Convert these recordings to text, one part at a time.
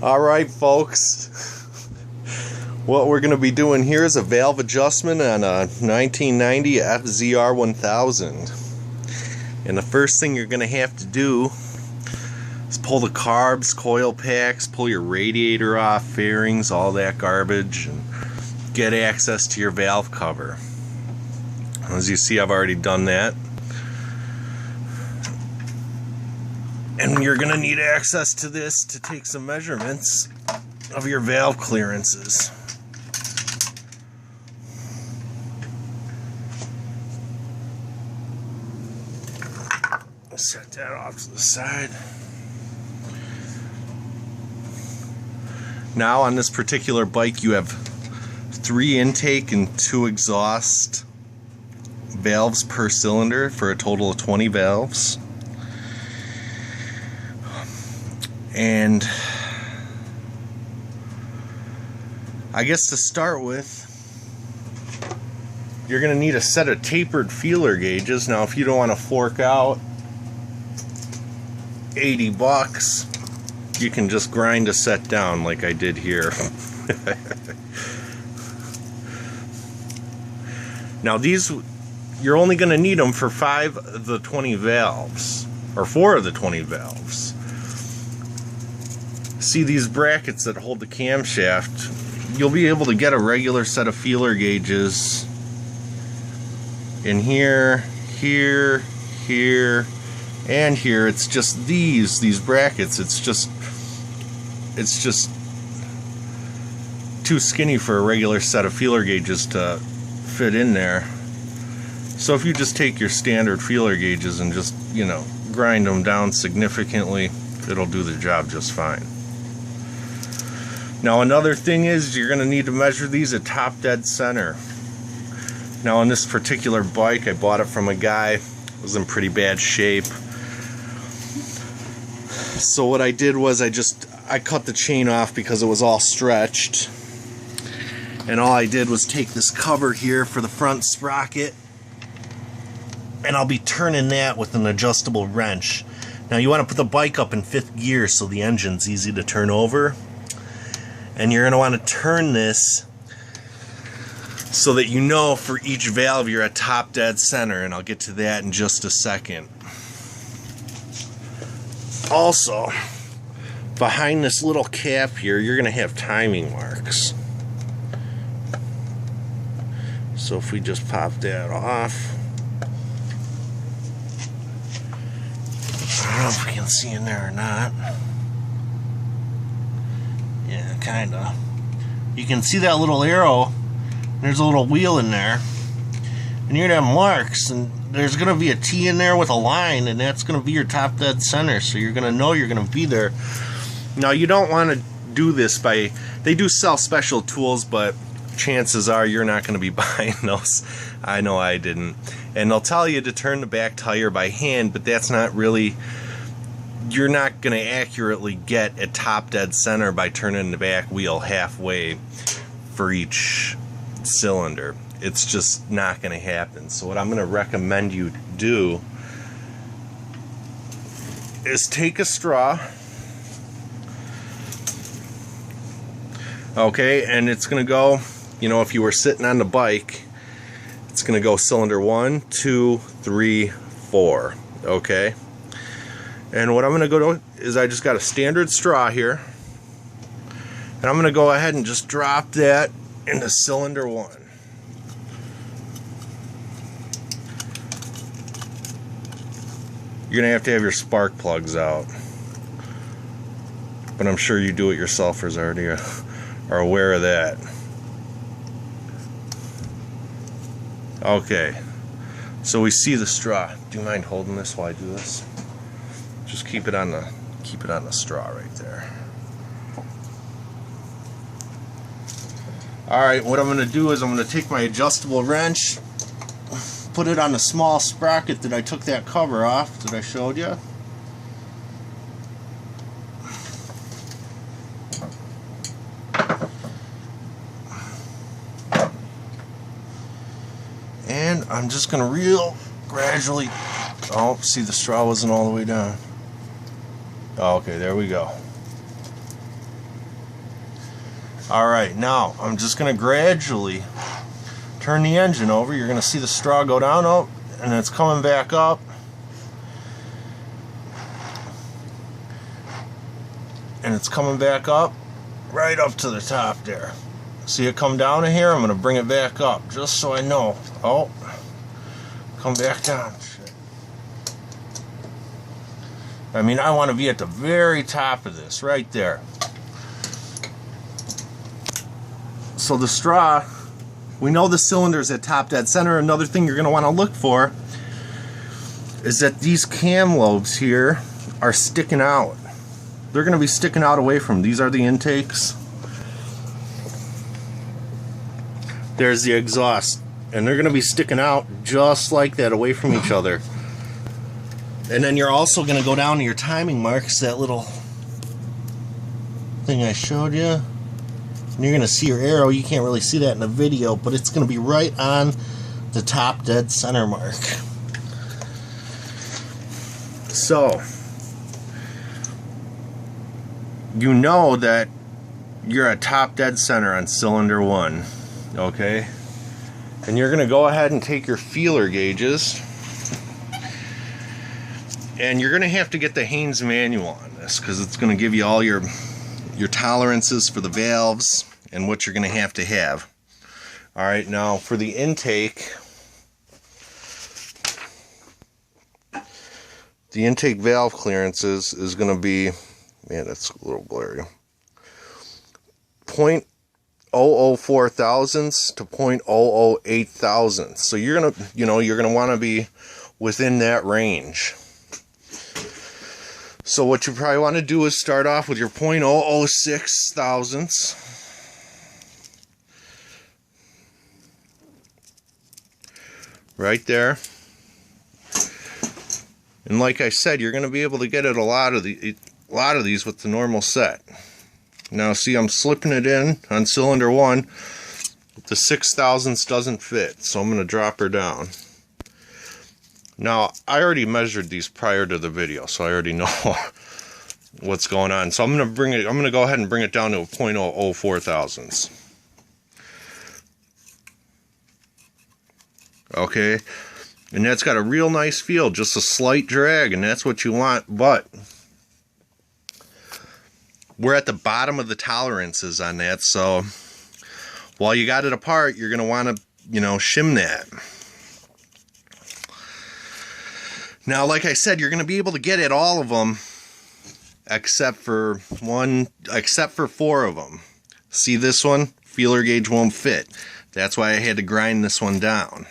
Alright folks, what we're going to be doing here is a valve adjustment on a 1990 FZR 1000. And the first thing you're going to have to do is pull the carbs, coil packs, pull your radiator off, fairings, all that garbage, and get access to your valve cover. As you see, I've already done that. And you're going to need access to this to take some measurements of your valve clearances. Set that off to the side. Now on this particular bike you have 3 intake and 2 exhaust valves per cylinder for a total of 20 valves. And I guess to start with, you're going to need a set of tapered feeler gauges. Now if you don't want to fork out $80, you can just grind a set down like I did here. Now these, you're only going to need them for 5 of the 20 valves, or 4 of the 20 valves. See these brackets that hold the camshaft, you'll be able to get a regular set of feeler gauges in here, here, here, and here. It's just these brackets. It's just too skinny for a regular set of feeler gauges to fit in there. So if you just take your standard feeler gauges and just, you know, grind them down significantly, it'll do the job just fine. Now another thing is you're going to need to measure these at top dead center. Now on this particular bike, I bought it from a guy who was in pretty bad shape. So what I did was I cut the chain off because it was all stretched. And all I did was take this cover here for the front sprocket, and I'll be turning that with an adjustable wrench. Now you want to put the bike up in 5th gear so the engine's easy to turn over. And you're going to want to turn this so that you know for each valve you're at top dead center, and I'll get to that in just a second. Also, behind this little cap here, you're going to have timing marks. So if we just pop that off, I don't know if we can see in there or not. Yeah, kinda. You can see that little arrow. There's a little wheel in there, and you're gonna have marks, and there's gonna be a T in there with a line, and that's gonna be your top dead center. So you're gonna know you're gonna be there. Now you don't want to do this by. They do sell special tools, but chances are you're not going to be buying those. I know I didn't. And they'll tell you to turn the back tire by hand, but that's not really, you're not going to accurately get a top dead center by turning the back wheel halfway for each cylinder. It's just not going to happen. So what I'm going to recommend you do is take a straw. Okay, and it's going to go, you know, if you were sitting on the bike, it's going to go cylinder 1, 2, 3, 4. Okay? And what I'm going to go to is I just got a standard straw here. And I'm going to go ahead and just drop that into cylinder 1. You're going to have your spark plugs out. But I'm sure you do-it-yourselfers already are aware of that. Okay, so we see the straw. Do you mind holding this while I do this? Just keep it on the straw right there. Alright, what I'm going to do is I'm going to take my adjustable wrench, put it on the small sprocket that I took that cover off that I showed you. And I'm just going to real gradually, oh, see the straw wasn't all the way down. Oh, okay, there we go. Alright, now I'm just going to gradually turn the engine over. You're going to see the straw go down, oh, and it's coming back up. And it's coming back up, right up to the top there. See it come down in here? I'm going to bring it back up, just so I know. Oh, come back down. Shit. I mean, I want to be at the very top of this, right there. So the straw, we know the cylinder's at top dead center. Another thing you're going to want to look for is that these cam lobes here are sticking out. They're going to be sticking out away from. These are the intakes. There's the exhaust. And they're going to be sticking out just like that away from each other. And then you're also going to go down to your timing marks, that little thing I showed you. And you're going to see your arrow. You can't really see that in the video, but it's going to be right on the top dead center mark. So, you know that you're at top dead center on cylinder 1, okay? And you're going to go ahead and take your feeler gauges, and you're going to have to get the Haynes manual on this, because it's going to give you all your tolerances for the valves and what you're going to have. Alright, now for the intake, the intake valve clearances is going to be, man, that's a little blurry, 0.004 thousandths to 0.008 thousandths. So you're going to, you're going to want to be within that range. So what you probably want to do is start off with your 0.006 thousandths. Right there. And like I said, you're going to be able to get at a lot of these with the normal set. Now see, I'm slipping it in on cylinder 1. The 6 thousandths doesn't fit, so I'm going to drop her down. Now, I already measured these prior to the video, so I already know what's going on. So I'm going to go ahead and bring it down to a 0.004 thousandths. Okay, and that's got a real nice feel, just a slight drag, and that's what you want, but we're at the bottom of the tolerances on that, so while you got it apart, you're going to want to, shim that. Now, like I said, you're going to be able to get at all of them except for 4 of them. See this one? Feeler gauge won't fit. That's why I had to grind this one down.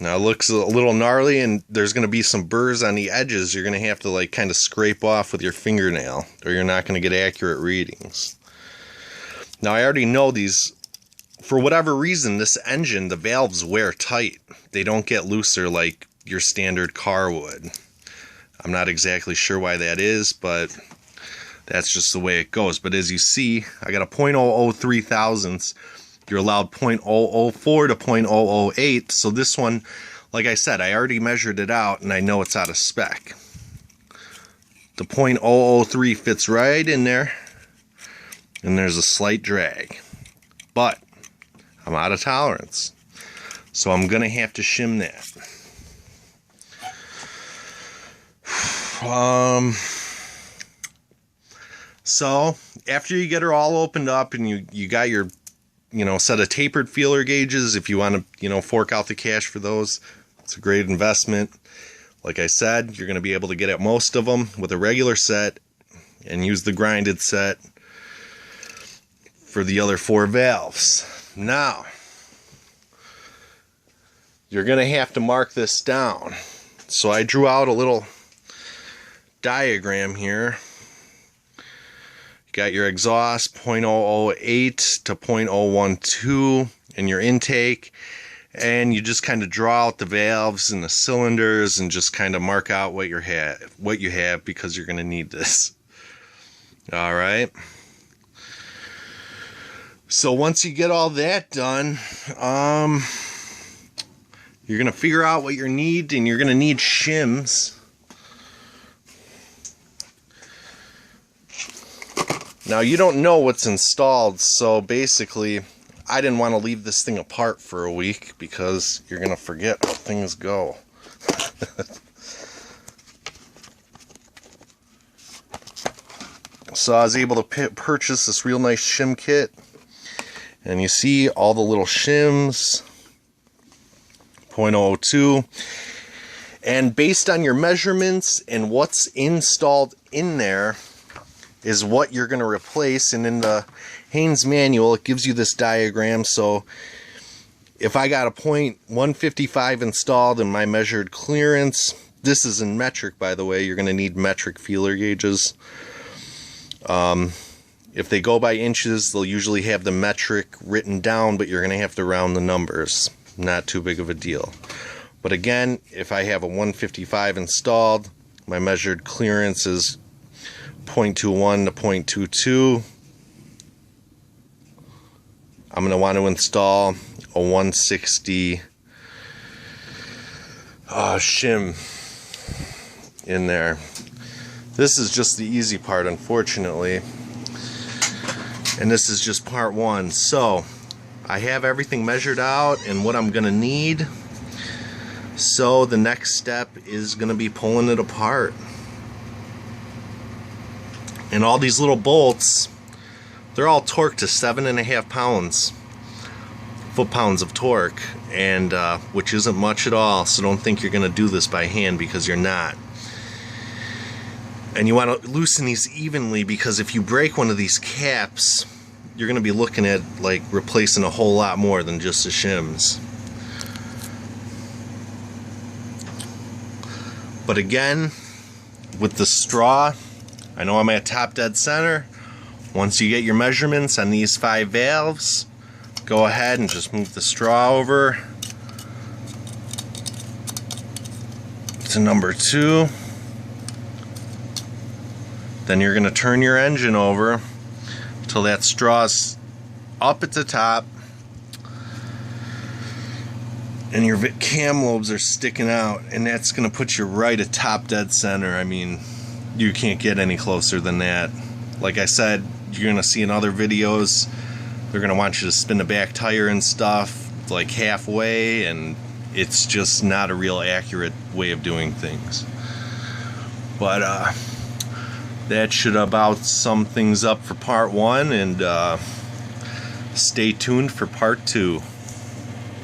Now it looks a little gnarly, and there's going to be some burrs on the edges you're going to have to kind of scrape off with your fingernail, or you're not going to get accurate readings. Now I already know these, for whatever reason, this engine, the valves wear tight. They don't get looser like your standard car would. I'm not exactly sure why that is, but that's just the way it goes. But as you see, I got a 0.003 thousandths. You're allowed 0.004 to 0.008. So this one, like I said, I already measured it out and I know it's out of spec. The 0.003 fits right in there, and there's a slight drag. But I'm out of tolerance, so I'm going to have to shim that. So after you get her all opened up and you got your set of tapered feeler gauges, if you want to fork out the cash for those, it's a great investment. Like I said, you're going to be able to get at most of them with a regular set and use the grinded set for the other 4 valves. Now you're going to have to mark this down. So I drew out a little diagram here. You got your exhaust 0.008 to 0.012 and your intake, and you just kind of draw out the valves and the cylinders and just kind of mark out what you have because you're going to need this. All right. So once you get all that done, you're going to figure out what you need, and you're going to need shims. Now you don't know what's installed, so basically I didn't want to leave this thing apart for a week because you're going to forget how things go. So I was able to purchase this real nice shim kit, and you see all the little shims, 0.002, and based on your measurements and what's installed in there is what you're going to replace. And in the Haynes manual it gives you this diagram. So if I got a .155 installed and my measured clearance, this is in metric by the way, you're going to need metric feeler gauges. If they go by inches, they'll usually have the metric written down, but you're going to have to round the numbers. Not too big of a deal. But again, if I have a 155 installed, my measured clearance is 0.21 to 0.22. I'm going to want to install a 160 shim in there. This is just the easy part, unfortunately. And this is just part one. So I have everything measured out and what I'm going to need. So the next step is going to be pulling it apart. And all these little bolts, they're all torqued to 7.5 pounds, foot-pounds of torque, and which isn't much at all. So don't think you're going to do this by hand, because you're not. And you want to loosen these evenly, because if you break one of these caps, you're going to be looking at like replacing a whole lot more than just the shims. But again, with the straw, I know I'm at top dead center. Once you get your measurements on these 5 valves, go ahead and just move the straw over to number 2. Then you're going to turn your engine over till that straw's up at the top and your cam lobes are sticking out, and that's going to put you right at top dead center. I mean, you can't get any closer than that. Like I said, you're going to see in other videos, they're going to want you to spin the back tire and stuff like halfway, and it's just not a real accurate way of doing things. But that should about sum things up for part 1, and stay tuned for part 2.